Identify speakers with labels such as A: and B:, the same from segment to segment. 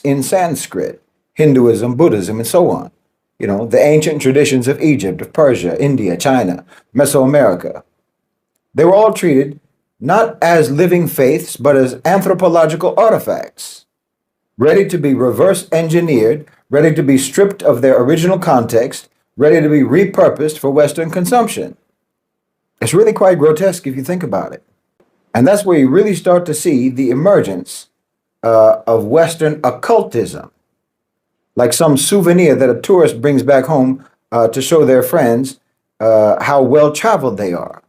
A: in Sanskrit, Hinduism, Buddhism, and so on. You know, the ancient traditions of Egypt, of Persia, India, China, Mesoamerica. They were all treated not as living faiths, but as anthropological artifacts, ready to be reverse engineered, ready to be stripped of their original context, ready to be repurposed for Western consumption. It's really quite grotesque if you think about it. And that's where you really start to see the emergence of Western occultism, like some souvenir that a tourist brings back home to show their friends how well traveled they are.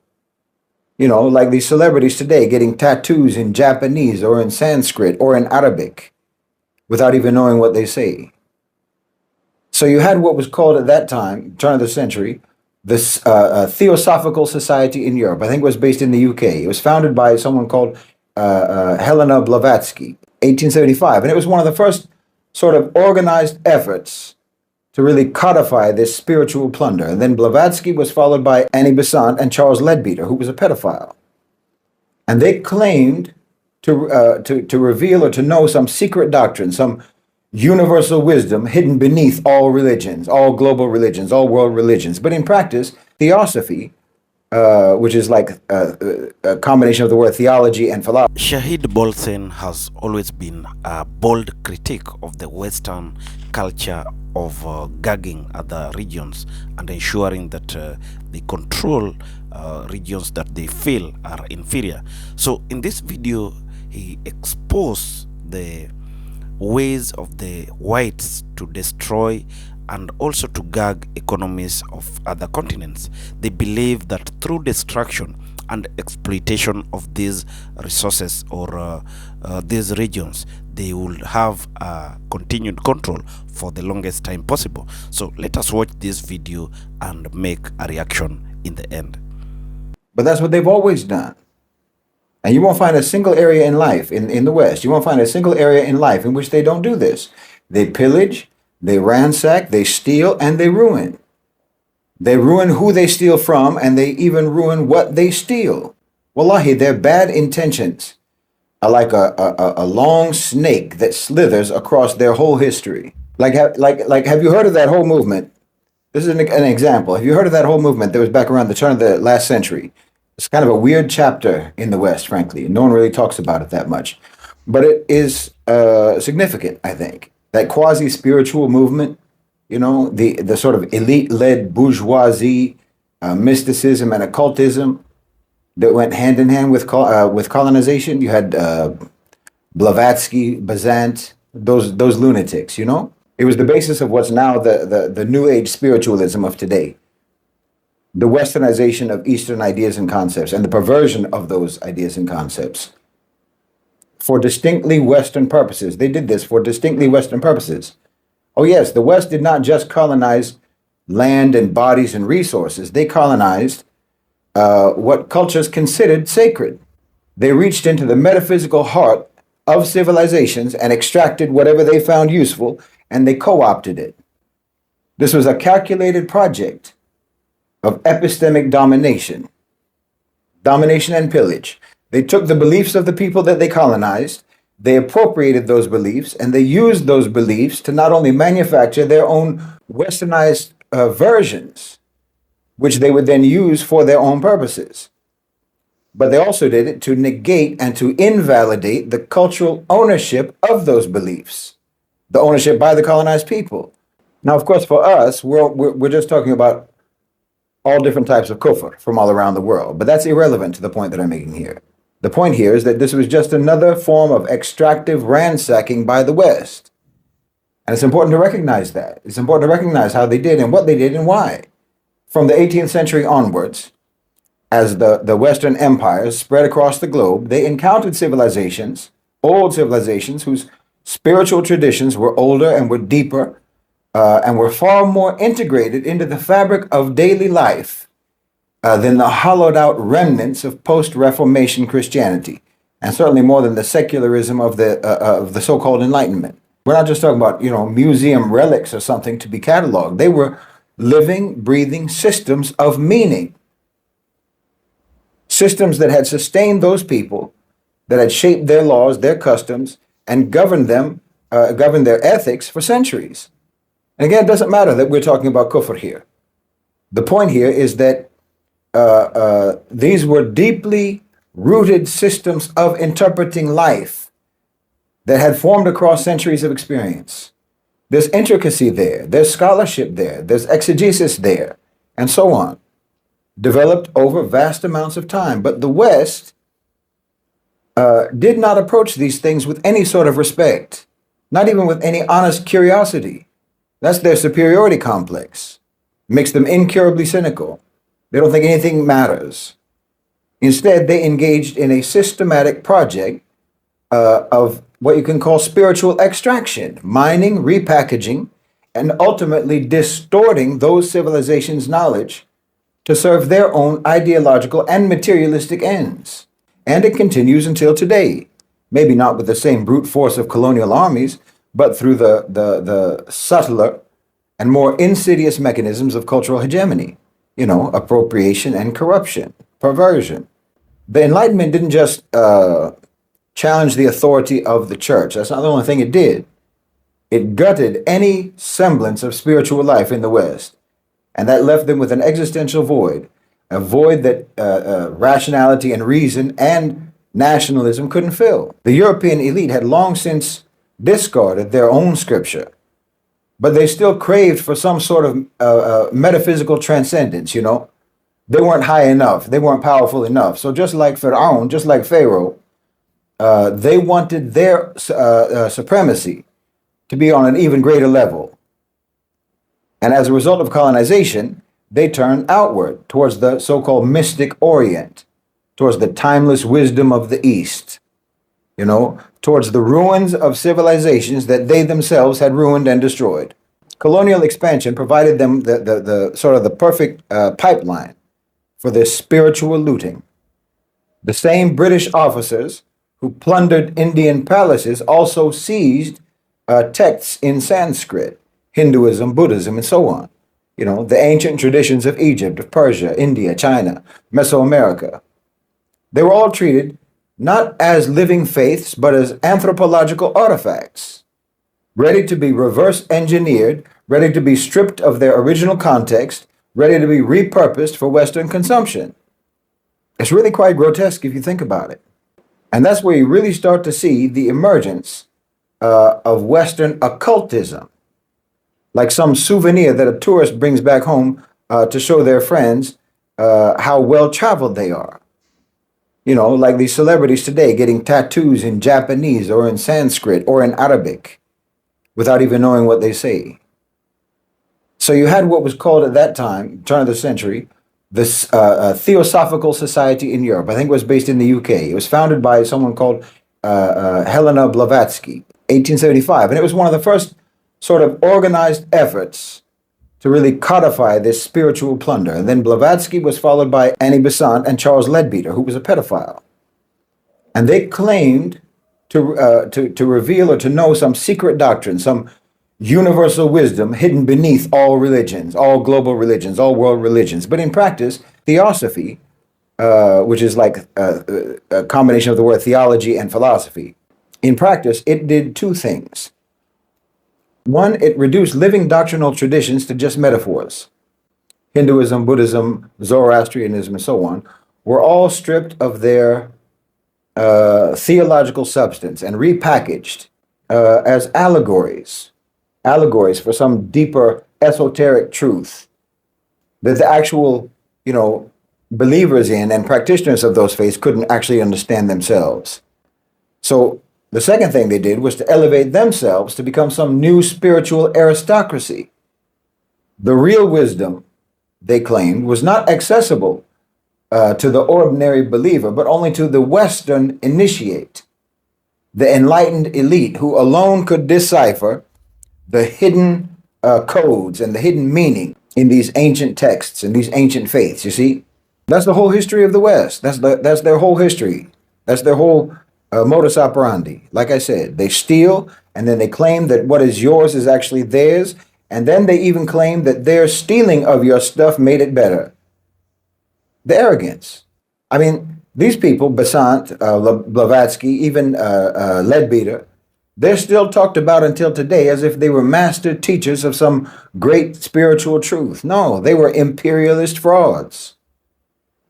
A: You know, like these celebrities today getting tattoos in Japanese or in Sanskrit or in Arabic without even knowing what they say. So you had what was called at that time, turn of the century, this Theosophical Society in Europe. I think it was based in the UK. It was founded by someone called Helena Blavatsky, 1875. And it was one of the first sort of organized efforts to really codify this spiritual plunder. And then Blavatsky was followed by Annie Besant and Charles Leadbeater, who was a pedophile. And they claimed to reveal or to know some secret doctrine, some universal wisdom hidden beneath all religions, all global religions, all world religions. But in practice, theosophy, which is like a combination of the word theology and philosophy.
B: Shaheed Bolsen has always been a bold critic of the Western culture of gagging other regions and ensuring that they control regions that they feel are inferior. So in this video, he exposed the ways of the whites to destroy and also to gag economies of other continents. They believe that through destruction and exploitation of these resources or these regions, they will have continued control for the longest time possible. So let us watch this video and make a reaction in the end.
A: But that's what they've always done. And you won't find a single area in life, in the West, you won't find a single area in life in which they don't do this. They pillage, they ransack, they steal, and they ruin. They ruin who they steal from, and they even ruin what they steal. Wallahi, their bad intentions are like a long snake that slithers across their whole history. Like, have you heard of that whole movement? This is an example. Have you heard of that whole movement that was back around the turn of the last century? It's kind of a weird chapter in the West, frankly. No one really talks about it that much. But it is significant, I think. That quasi-spiritual movement, you know, the sort of elite-led bourgeoisie, mysticism and occultism that went hand in hand with colonization. You had Blavatsky, Besant, those lunatics, you know? It was the basis of what's now the New Age spiritualism of today. The westernization of Eastern ideas and concepts and the perversion of those ideas and concepts for distinctly Western purposes. They did this for distinctly Western purposes. Oh yes, the West did not just colonize land and bodies and resources. They colonized what cultures considered sacred. They reached into the metaphysical heart of civilizations and extracted whatever they found useful, and they co-opted it. This was a calculated project of epistemic domination and pillage. They took the beliefs of the people that they colonized, they appropriated those beliefs, and they used those beliefs to not only manufacture their own westernized versions, which they would then use for their own purposes. But they also did it to negate and to invalidate the cultural ownership of those beliefs, the ownership by the colonized people. Now, of course, for us, we're just talking about all different types of kufr from all around the world. But that's irrelevant to the point that I'm making here. The point here is that this was just another form of extractive ransacking by the West. And it's important to recognize that. It's important to recognize how they did and what they did and why. From the 18th century onwards, as the Western empires spread across the globe, they encountered civilizations, old civilizations, whose spiritual traditions were older and were deeper, and were far more integrated into the fabric of daily life than the hollowed out remnants of post-Reformation Christianity, and certainly more than the secularism of the so-called Enlightenment. We're not just talking about, museum relics or something to be cataloged. They were living, breathing systems of meaning. Systems that had sustained those people, that had shaped their laws, their customs, and governed them governed their ethics for centuries. And again, it doesn't matter that we're talking about kufr here. The point here is that these were deeply rooted systems of interpreting life that had formed across centuries of experience. There's intricacy there, there's scholarship there, there's exegesis there, and so on, developed over vast amounts of time. But the West did not approach these things with any sort of respect, not even with any honest curiosity. That's their superiority complex. Makes them incurably cynical. They don't think anything matters. Instead, they engaged in a systematic project of what you can call spiritual extraction, mining, repackaging, and ultimately distorting those civilizations' knowledge to serve their own ideological and materialistic ends. And it continues until today. Maybe not with the same brute force of colonial armies, but through the subtler and more insidious mechanisms of cultural hegemony, appropriation and corruption, perversion. The Enlightenment didn't just challenge the authority of the church. That's not the only thing it did. It gutted any semblance of spiritual life in the West, and that left them with an existential void, a void that rationality and reason and nationalism couldn't fill. The European elite had long since discarded their own scripture, but they still craved for some sort of metaphysical transcendence, They weren't high enough. They weren't powerful enough. So just like Pharaoh, just like Pharaoh, they wanted their supremacy to be on an even greater level. And as a result of colonization, they turned outward towards the so-called mystic Orient, towards the timeless wisdom of the East, towards the ruins of civilizations that they themselves had ruined and destroyed. Colonial expansion provided them the sort of the perfect pipeline for their spiritual looting. The same British officers who plundered Indian palaces also seized texts in Sanskrit, Hinduism, Buddhism, and so on. The ancient traditions of Egypt, of Persia, India, China, Mesoamerica. They were all treated not as living faiths, but as anthropological artifacts, ready to be reverse engineered, ready to be stripped of their original context, ready to be repurposed for Western consumption. It's really quite grotesque if you think about it. And that's where you really start to see the emergence of Western occultism, like some souvenir that a tourist brings back home to show their friends how well-traveled they are. Like these celebrities today getting tattoos in Japanese or in Sanskrit or in Arabic without even knowing what they say. So you had what was called at that time, turn of the century, this Theosophical Society in Europe. I think it was based in the UK. It was founded by someone called Helena Blavatsky, 1875. And it was one of the first sort of organized efforts to really codify this spiritual plunder. And then Blavatsky was followed by Annie Besant and Charles Leadbeater, who was a pedophile. And they claimed to reveal or to know some secret doctrine, some universal wisdom hidden beneath all religions, all global religions, all world religions. But in practice, theosophy, which is like a combination of the word theology and philosophy, in practice, it did two things. One, it reduced living doctrinal traditions to just metaphors. Hinduism, Buddhism, Zoroastrianism, and so on were all stripped of their theological substance and repackaged as allegories for some deeper esoteric truth that the actual, believers in and practitioners of those faiths couldn't actually understand themselves. So the second thing they did was to elevate themselves to become some new spiritual aristocracy. The real wisdom, they claimed, was not accessible to the ordinary believer, but only to the Western initiate, the enlightened elite who alone could decipher the hidden codes and the hidden meaning in these ancient texts and these ancient faiths, you see? That's the whole history of the West. That's their whole history. That's their whole modus operandi. Like I said, they steal, and then they claim that what is yours is actually theirs, and then they even claim that their stealing of your stuff made it better. The arrogance. These people, Besant, Blavatsky, even Leadbeater, They're still talked about until today as if they were master teachers of some great spiritual truth. No, they were imperialist frauds.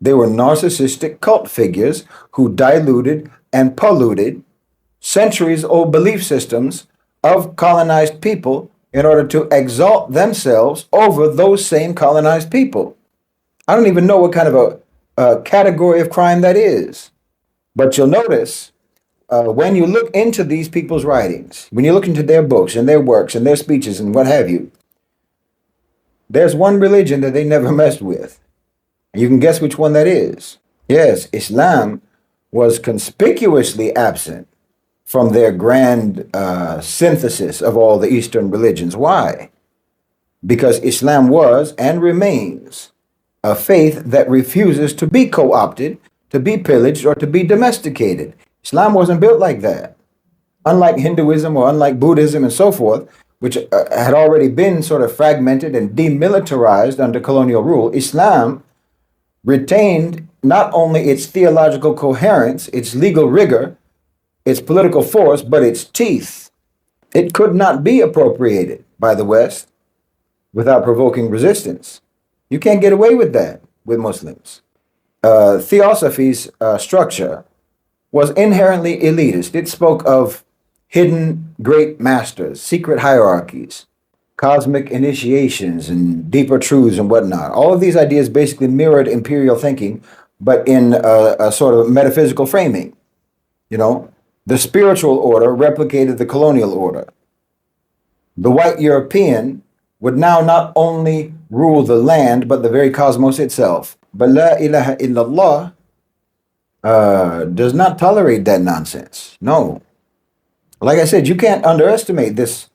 A: They were narcissistic cult figures who diluted and polluted centuries old belief systems of colonized people in order to exalt themselves over those same colonized people. I don't even know what kind of a category of crime that is. But you'll notice when you look into these people's writings, when you look into their books and their works and their speeches and what have you, there's one religion that they never messed with. And you can guess which one that is. Yes, Islam was conspicuously absent from their grand synthesis of all the Eastern religions. Why? Because Islam was and remains a faith that refuses to be co-opted, to be pillaged, or to be domesticated. Islam wasn't built like that. Unlike Hinduism or unlike Buddhism and so forth, which had already been sort of fragmented and demilitarized under colonial rule, Islam retained not only its theological coherence, its legal rigor, its political force, but its teeth. It could not be appropriated by the West without provoking resistance. You can't get away with that with Muslims. Theosophy's structure was inherently elitist. It spoke of hidden great masters, secret hierarchies, cosmic initiations, and deeper truths and whatnot. All of these ideas basically mirrored imperial thinking, but in a sort of metaphysical framing. You know, the spiritual order replicated the colonial order. The white European would now not only rule the land, but the very cosmos itself. But La ilaha illallah does not tolerate that nonsense. No. Like I said, you can't underestimate this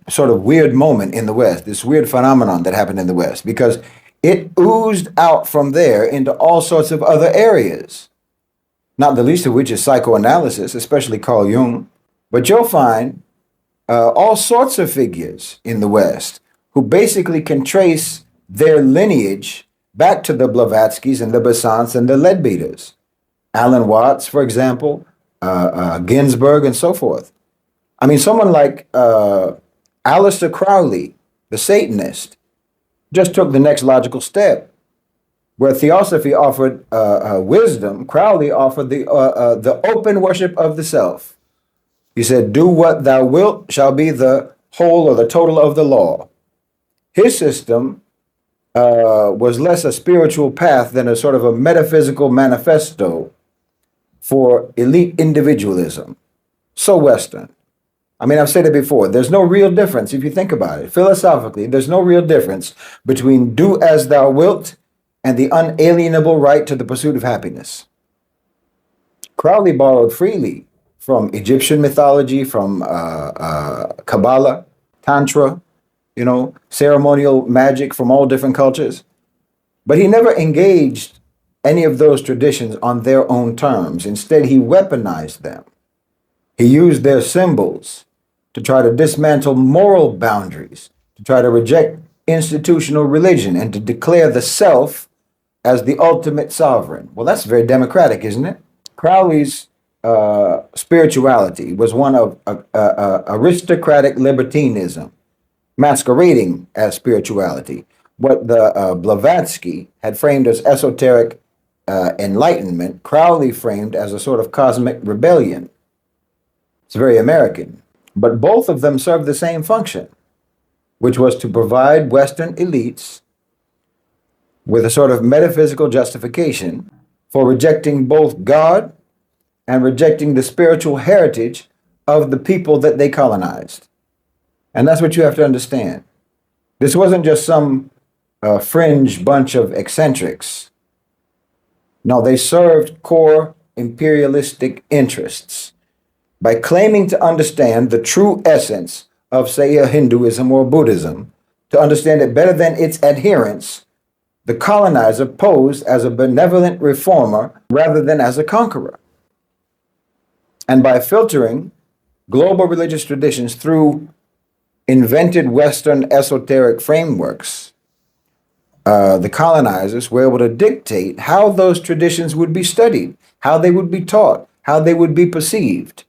A: sort of weird moment in the West, this weird phenomenon that happened in the West, because it oozed out from there into all sorts of other areas, not the least of which is psychoanalysis, especially Carl Jung. But you'll find all sorts of figures in the West who basically can trace their lineage back to the Blavatskys and the Besants and the Leadbeaters. Alan Watts, for example, Ginsberg, and so forth. I mean, someone like Aleister Crowley, the Satanist, just took the next logical step. Where Theosophy offered wisdom, Crowley offered the open worship of the self. He said, "Do what thou wilt shall be the whole or the total of the law." His system was less a spiritual path than a sort of a metaphysical manifesto for elite individualism. So Western. I mean, I've said it before, there's no real difference if you think about it. Philosophically, there's no real difference between do as thou wilt and the unalienable right to the pursuit of happiness. Crowley borrowed freely from Egyptian mythology, from Kabbalah, Tantra, you know, ceremonial magic from all different cultures. But he never engaged any of those traditions on their own terms. Instead, he weaponized them. He used their symbols to try to dismantle moral boundaries, to try to reject institutional religion, and to declare the self as the ultimate sovereign. Well, that's very democratic, isn't it? Crowley's spirituality was one of aristocratic libertinism, masquerading as spirituality. What the Blavatsky had framed as esoteric enlightenment, Crowley framed as a sort of cosmic rebellion. It's very American. But both of them served the same function, which was to provide Western elites with a sort of metaphysical justification for rejecting both God and rejecting the spiritual heritage of the people that they colonized. And that's what you have to understand. This wasn't just some fringe bunch of eccentrics. No, they served core imperialistic interests by claiming to understand the true essence of, say, a Hinduism or Buddhism. To understand it better than its adherents, the colonizer posed as a benevolent reformer rather than as a conqueror. And by filtering global religious traditions through invented Western esoteric frameworks, the colonizers were able to dictate how those traditions would be studied, how they would be taught, how they would be perceived.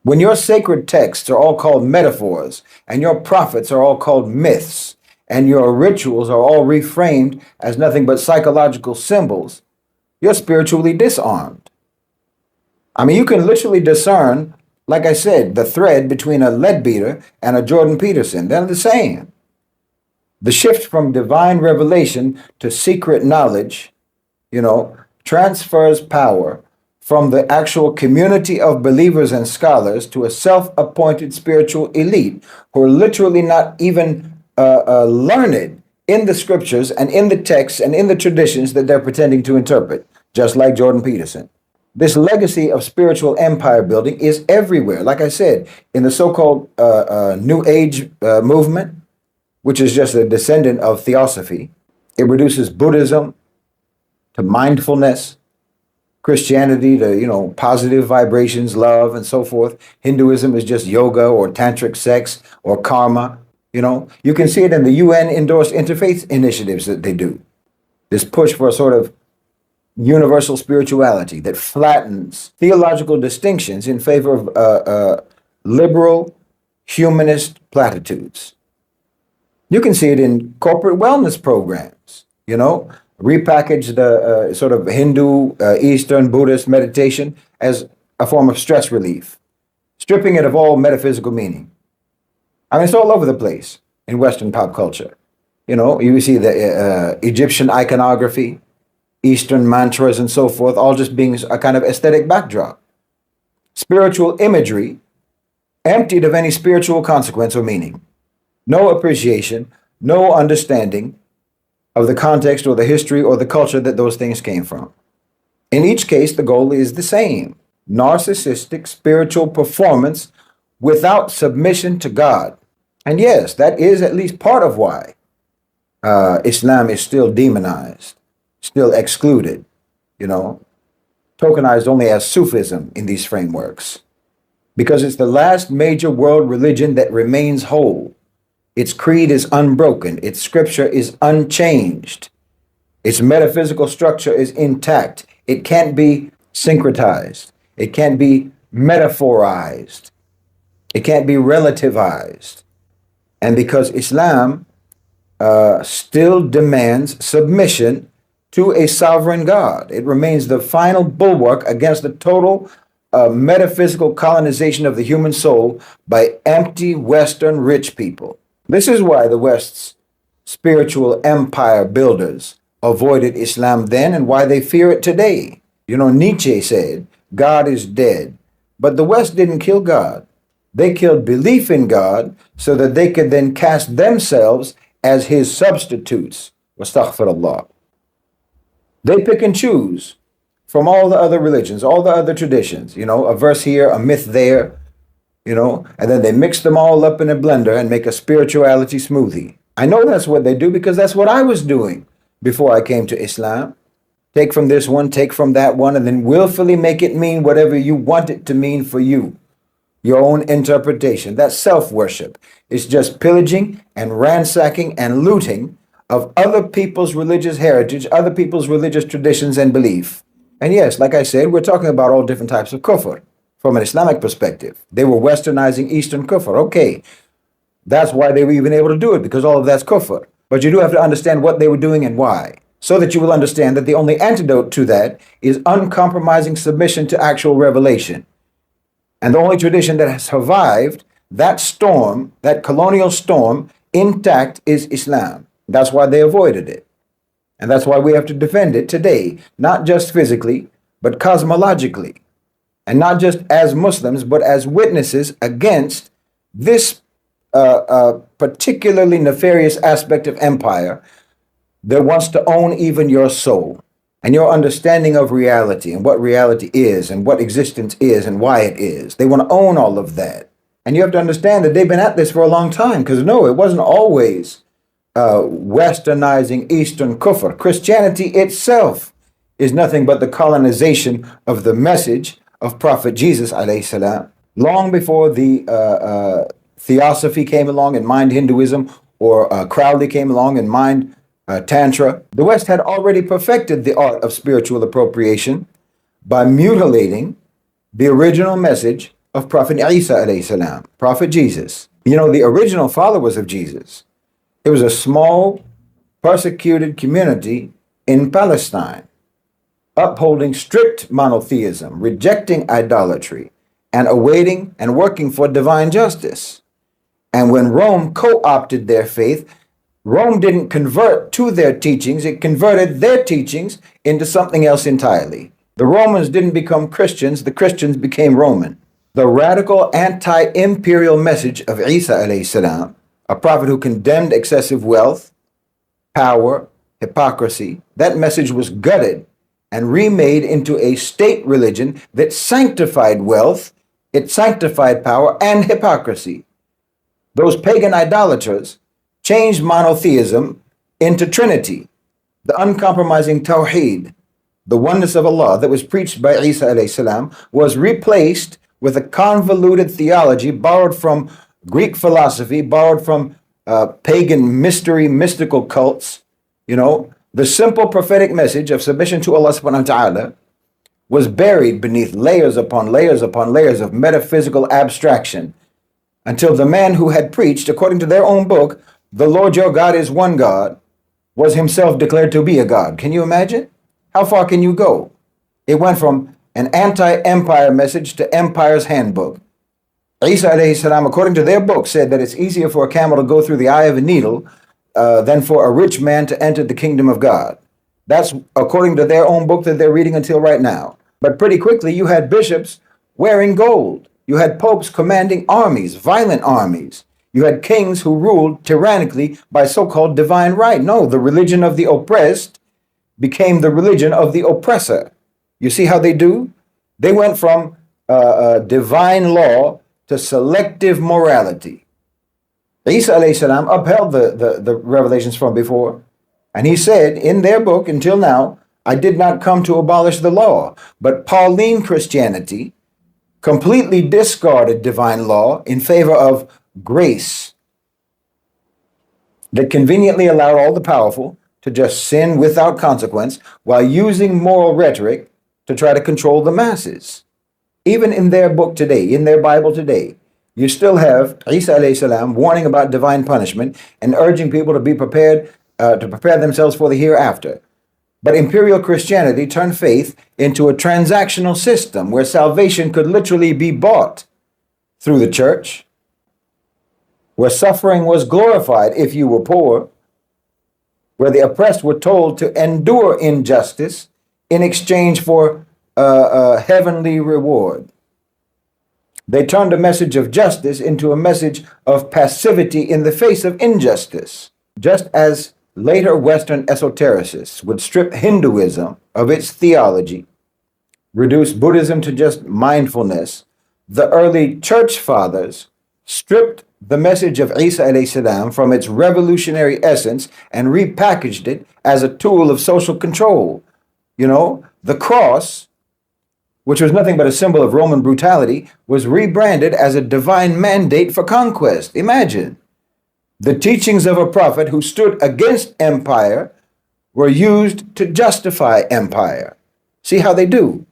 A: When your sacred texts are all called metaphors, and your prophets are all called myths, and your rituals are all reframed as nothing but psychological symbols, you're spiritually disarmed. I mean, you can literally discern, like I said, the thread between a leadbeater and a Jordan Peterson. They're the same. The shift from divine revelation to secret knowledge, transfers power from the actual community of believers and scholars to a self-appointed spiritual elite who are literally not even learned in the scriptures and in the texts and in the traditions that they're pretending to interpret, just like Jordan Peterson. This legacy of spiritual empire building is everywhere. Like I said, in the so-called New Age movement, which is just a descendant of theosophy, it reduces Buddhism to mindfulness, Christianity to, positive vibrations, love, and so forth. Hinduism is just yoga or tantric sex or karma. You can see it in the UN endorsed interfaith initiatives that they do. This push for a sort of universal spirituality that flattens theological distinctions in favor of liberal humanist platitudes. You can see it in corporate wellness programs, repackage the sort of Hindu, Eastern, Buddhist meditation as a form of stress relief, stripping it of all metaphysical meaning. I mean, it's all over the place in Western pop culture. You see the Egyptian iconography, Eastern mantras and so forth, all just being a kind of aesthetic backdrop. Spiritual imagery emptied of any spiritual consequence or meaning. No appreciation, no understanding of the context or the history or the culture that those things came from. In each case, the goal is the same: narcissistic spiritual performance without submission to God. And yes, that is at least part of why Islam is still demonized, still excluded, tokenized only as Sufism in these frameworks, because it's the last major world religion that remains whole. Its creed is unbroken. Its scripture is unchanged. Its metaphysical structure is intact. It can't be syncretized. It can't be metaphorized. It can't be relativized. And because Islam still demands submission to a sovereign God, it remains the final bulwark against the total metaphysical colonization of the human soul by empty Western rich people. This is why the West's spiritual empire builders avoided Islam then and why they fear it today. Nietzsche said, God is dead. But the West didn't kill God. They killed belief in God so that they could then cast themselves as his substitutes. Astaghfirullah. They pick and choose from all the other religions, all the other traditions, a verse here, a myth there, and then they mix them all up in a blender and make a spirituality smoothie. I know that's what they do because that's what I was doing before I came to Islam. Take from this one, take from that one, and then willfully make it mean whatever you want it to mean for you. Your own interpretation. That's self-worship. It's just pillaging and ransacking and looting of other people's religious heritage, other people's religious traditions and belief. And yes, like I said, we're talking about all different types of kufr. From an Islamic perspective, they were westernizing Eastern kufr. Okay, that's why they were even able to do it, because all of that's kufr. But you do have to understand what they were doing and why, so that you will understand that the only antidote to that is uncompromising submission to actual revelation. And the only tradition that has survived that storm, that colonial storm, intact is Islam. That's why they avoided it. And that's why we have to defend it today, not just physically, but cosmologically. And not just as Muslims, but as witnesses against this particularly nefarious aspect of empire that wants to own even your soul and your understanding of reality and what reality is and what existence is and why it is. They want to own all of that. And you have to understand that they've been at this for a long time, because no, it wasn't always westernizing Eastern kufr. Christianity itself is nothing but the colonization of the message of Prophet Jesus alayhi salam, long before the Theosophy came along and mined Hinduism, or Crowley came along and mined Tantra. The West had already perfected the art of spiritual appropriation by mutilating the original message of Prophet Isa alayhi salam, Prophet Jesus. You know, the original followers of Jesus, it was a small, persecuted community in Palestine, upholding strict monotheism, rejecting idolatry, and awaiting and working for divine justice. And when Rome co-opted their faith, Rome didn't convert to their teachings, it converted their teachings into something else entirely. The Romans didn't become Christians, the Christians became Roman. The radical anti-imperial message of Isa alayhi salam, a prophet who condemned excessive wealth, power, hypocrisy, that message was gutted and remade into a state religion that sanctified wealth, it sanctified power and hypocrisy. Those pagan idolaters changed monotheism into Trinity, the uncompromising Tawheed, the oneness of Allah that was preached by Isa alayhi salam, was replaced with a convoluted theology borrowed from Greek philosophy, borrowed from pagan mystical cults. You know, the simple prophetic message of submission to Allah subhanahu wa ta'ala was buried beneath layers upon layers upon layers of metaphysical abstraction until the man who had preached, according to their own book, the Lord your God is one God, was himself declared to be a God. Can you imagine? How far can you go? It went from an anti-empire message to empire's handbook. Isa alayhi salam, according to their book, said that it's easier for a camel to go through the eye of a needle than for a rich man to enter the kingdom of God. That's according to their own book that they're reading until right now. But pretty quickly, you had bishops wearing gold. You had popes commanding armies, violent armies. You had kings who ruled tyrannically by so-called divine right. No, the religion of the oppressed became the religion of the oppressor. You see how they do? They went from divine law to selective morality. Isa alayhi salam upheld the revelations from before, and he said in their book, until now, I did not come to abolish the law, but Pauline Christianity completely discarded divine law in favor of grace that conveniently allowed all the powerful to just sin without consequence while using moral rhetoric to try to control the masses. Even in their book today, in their Bible today, you still have Isa alayhi salam warning about divine punishment and urging people to be prepared, to prepare themselves for the hereafter. But imperial Christianity turned faith into a transactional system where salvation could literally be bought through the church, where suffering was glorified if you were poor, where the oppressed were told to endure injustice in exchange for a heavenly reward. They turned a message of justice into a message of passivity in the face of injustice. Just as later Western esotericists would strip Hinduism of its theology, reduce Buddhism to just mindfulness, the early church fathers stripped the message of Isa alayhi salam from its revolutionary essence and repackaged it as a tool of social control. You know, the cross, which was nothing but a symbol of Roman brutality, was rebranded as a divine mandate for conquest. Imagine. The teachings of a prophet who stood against empire were used to justify empire. See how they do?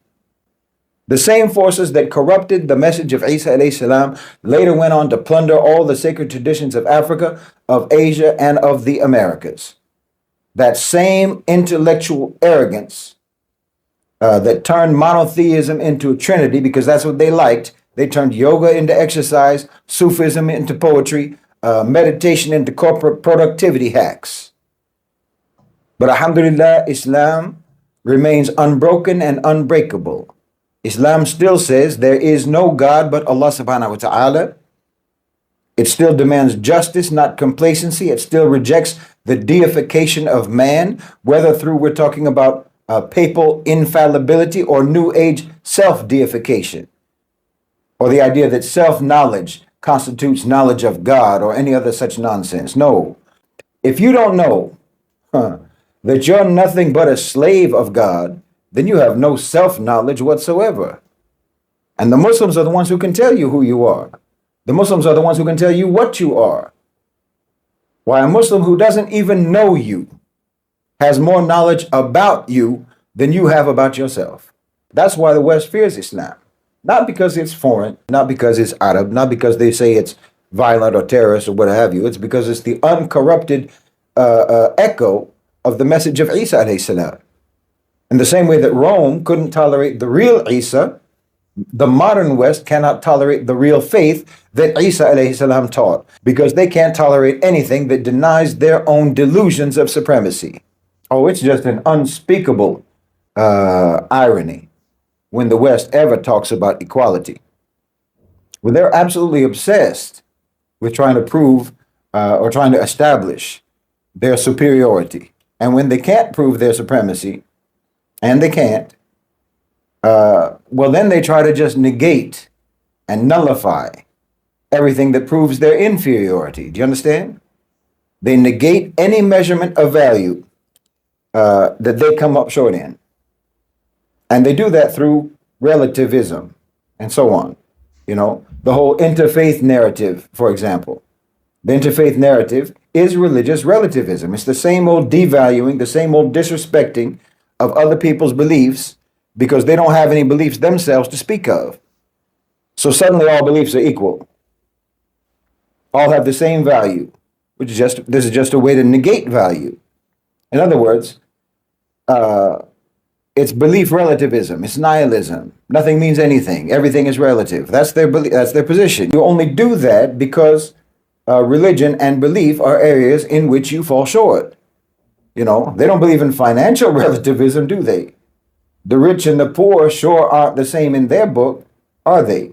A: The same forces that corrupted the message of Isa alayhi salam later went on to plunder all the sacred traditions of Africa, of Asia, and of the Americas. That same intellectual arrogance that turned monotheism into a trinity, because that's what they liked. They turned yoga into exercise, Sufism into poetry, meditation into corporate productivity hacks. But alhamdulillah, Islam remains unbroken and unbreakable. Islam still says there is no God but Allah subhanahu wa ta'ala. It still demands justice, not complacency. It still rejects the deification of man, whether through we're talking about papal infallibility or New Age self-deification, or the idea that self-knowledge constitutes knowledge of God or any other such nonsense. No. If you don't know that you're nothing but a slave of God, then you have no self-knowledge whatsoever. And the Muslims are the ones who can tell you who you are. The Muslims are the ones who can tell you what you are. Why, a Muslim who doesn't even know you has more knowledge about you than you have about yourself. That's why the West fears Islam. Not because it's foreign, not because it's Arab, not because they say it's violent or terrorist or what have you. It's because it's the uncorrupted echo of the message of Isa alayhi salam. In the same way that Rome couldn't tolerate the real Isa, the modern West cannot tolerate the real faith that Isa alayhi salam taught, because they can't tolerate anything that denies their own delusions of supremacy. Oh, it's just an unspeakable irony when the West ever talks about equality. Well, they're absolutely obsessed with trying to prove or trying to establish their superiority. And when they can't prove their supremacy, and they can't, well, then they try to just negate and nullify everything that proves their inferiority. Do you understand? They negate any measurement of value that they come up short in. And they do that through relativism and so on. You know, the whole interfaith narrative, for example. The interfaith narrative is religious relativism. It's the same old devaluing, the same old disrespecting of other people's beliefs because they don't have any beliefs themselves to speak of. So suddenly all beliefs are equal. All have the same value, which is this is just a way to negate value. In other words, it's belief relativism. It's nihilism. Nothing means anything. Everything is relative. That's their belief. That's their position. You only do that because religion and belief are areas in which you fall short. You know, they don't believe in financial relativism, do they? The rich and the poor sure aren't the same in their book, are they?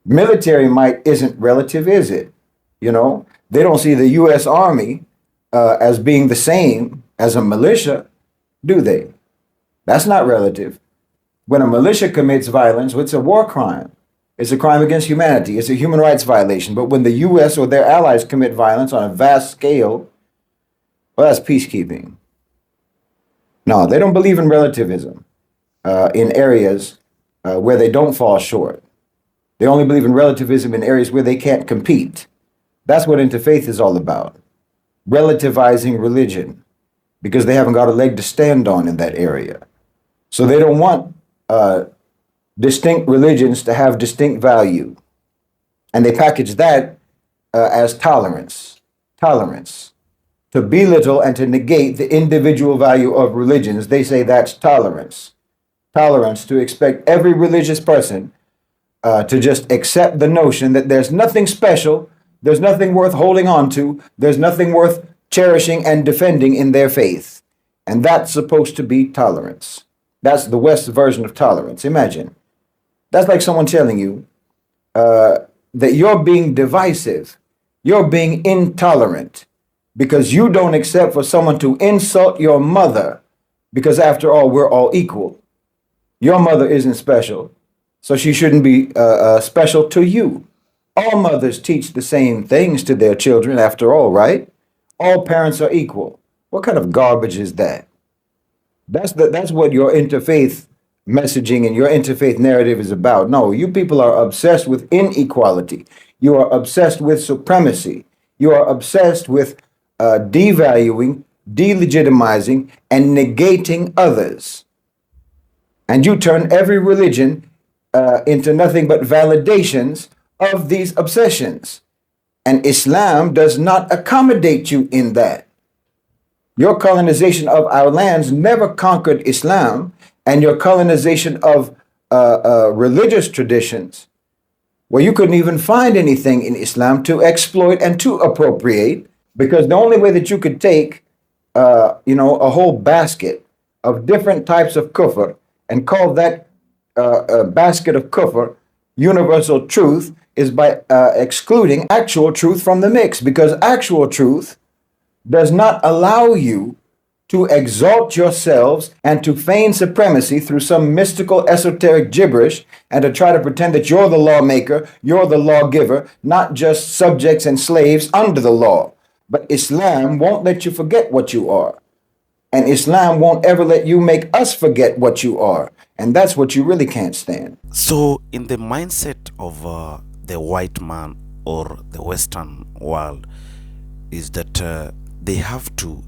A: Military might isn't relative, is it? You know, they don't see the U.S. Army as being the same as a militia, do they? That's not relative. When a militia commits violence, it's a war crime. It's a crime against humanity. It's a human rights violation. But when the U.S. or their allies commit violence on a vast scale, well, that's peacekeeping. No, they don't believe in relativism in areas where they don't fall short. They only believe in relativism in areas where they can't compete. That's what interfaith is all about. Relativizing religion because they haven't got a leg to stand on in that area. So they don't want distinct religions to have distinct value. And they package that as tolerance. Tolerance. To belittle and to negate the individual value of religions, they say that's tolerance. Tolerance to expect every religious person to just accept the notion that there's nothing special, there's nothing worth holding on to, there's nothing worth cherishing and defending in their faith. And that's supposed to be tolerance. That's the West's version of tolerance. Imagine. That's like someone telling you that you're being divisive, you're being intolerant because you don't accept for someone to insult your mother because after all, we're all equal. Your mother isn't special, so she shouldn't be special to you. All mothers teach the same things to their children after all, right? All parents are equal. What kind of garbage is that? That's what your interfaith messaging and your interfaith narrative is about. No, you people are obsessed with inequality. You are obsessed with supremacy. You are obsessed with devaluing, delegitimizing, and negating others. And you turn every religion into nothing but validations of these obsessions. And Islam does not accommodate you in that. Your colonization of our lands never conquered Islam, and your colonization of religious traditions, well, you couldn't even find anything in Islam to exploit and to appropriate, because the only way that you could take, a whole basket of different types of kufr and call that basket of kufr universal truth is by excluding actual truth from the mix, because actual truth does not allow you to exalt yourselves and to feign supremacy through some mystical esoteric gibberish and to try to pretend that you're the lawmaker, you're the lawgiver, not just subjects and slaves under the law. But Islam won't let you forget what you are. And Islam won't ever let you make us forget what you are. And that's what you really can't stand.
B: So in the mindset of the white man or the Western world is that they have to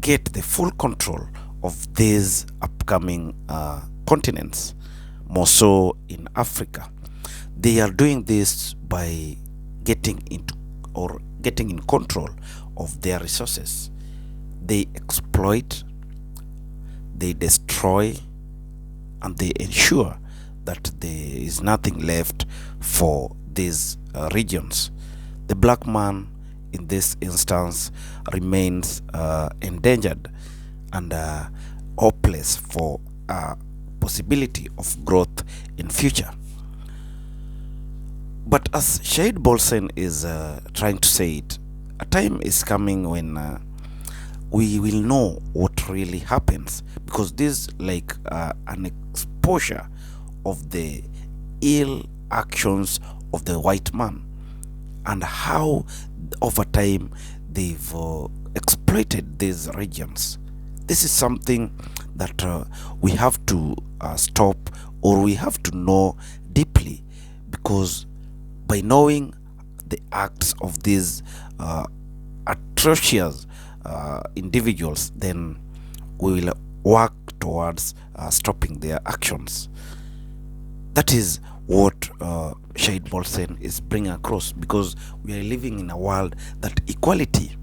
B: get the full control of these upcoming continents more so in Africa. They are doing this by getting into or getting in control of their resources. They exploit, they destroy, and they ensure that there is nothing left for these regions. The black man in this instance remains endangered and hopeless for possibility of growth in future. But as Shaheed Bolsen is trying to say it, a time is coming when we will know what really happens, because this is like an exposure of the ill actions of the white man and how over time they've exploited these regions. This is something that we have to stop, or we have to know deeply, because by knowing the acts of these atrocious individuals, then we will work towards stopping their actions. That is what Shaheed Bolsen is bringing across, because we are living in a world that equality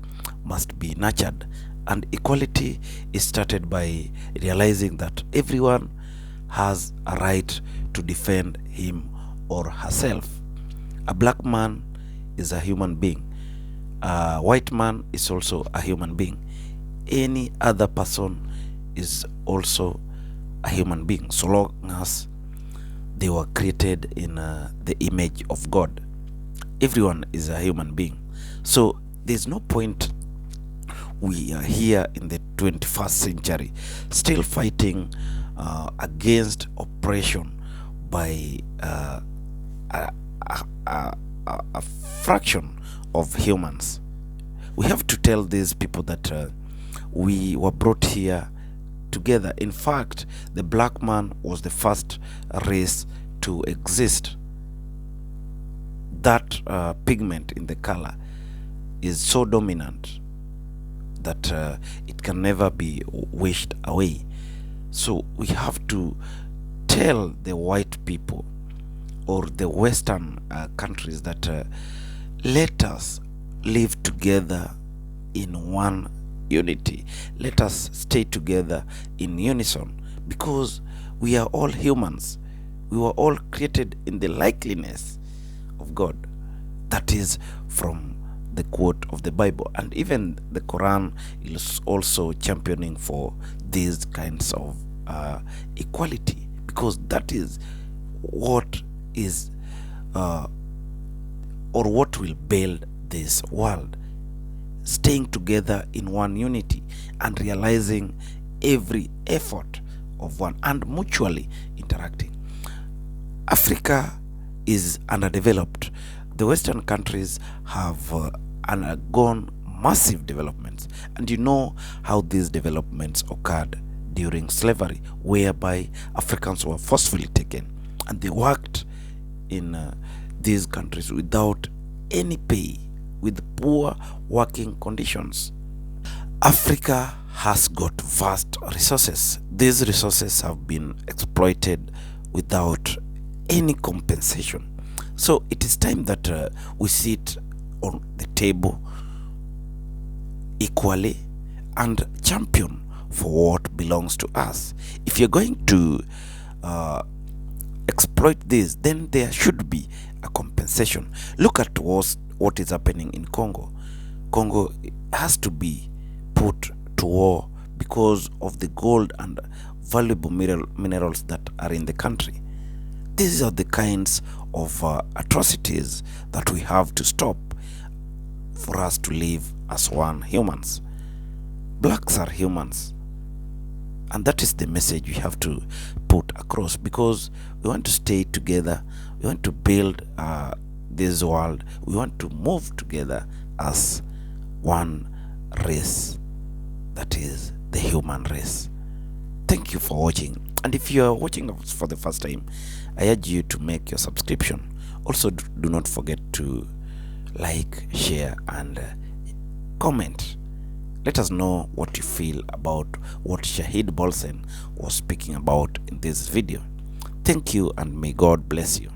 B: must be nurtured, and equality is started by realizing that everyone has a right to defend him or herself. A black man is a human being. A white man is also a human being. Any other person is also a human being, so long as they were created in the image of God. Everyone is a human being. So there's no point we are here in the 21st century still fighting against oppression by a fraction of humans. We have to tell these people that we were brought here together. In fact, the black man was the first race to exist. That pigment in the color is so dominant that it can never be wished away. So we have to tell the white people or the Western countries that let us live together in one unity. Let us stay together in unison, because we are all humans. We were all created in the likeness of God. That is from the quote of the Bible, and even the Quran is also championing for these kinds of equality, because that is what is or what will build this world. Staying together in one unity and realizing every effort of one and mutually interacting. Africa is underdeveloped. The Western countries have undergone massive developments, and you know how these developments occurred during slavery, whereby Africans were forcefully taken and they worked in these countries without any pay, with poor working conditions. Africa has got vast resources. These resources have been exploited without any compensation. So it is time that we sit on the table equally and champion for what belongs to us. If you're going to exploit this, then there should be a compensation. Look at what is happening in Congo. Congo has to be put to war because of the gold and valuable minerals that are in the country. These are the kinds of atrocities that we have to stop for us to live as one humans. Blacks are humans, and that is the message we have to put across, because we want to stay together, we want to build this world, we want to move together as one race, that is the human race. Thank you for watching, and if you are watching us for the first time, I urge you to make your subscription. Also, do not forget to like, share, and comment. Let us know what you feel about what Shaheed Bolsen was speaking about in this video. Thank you, and may God bless you.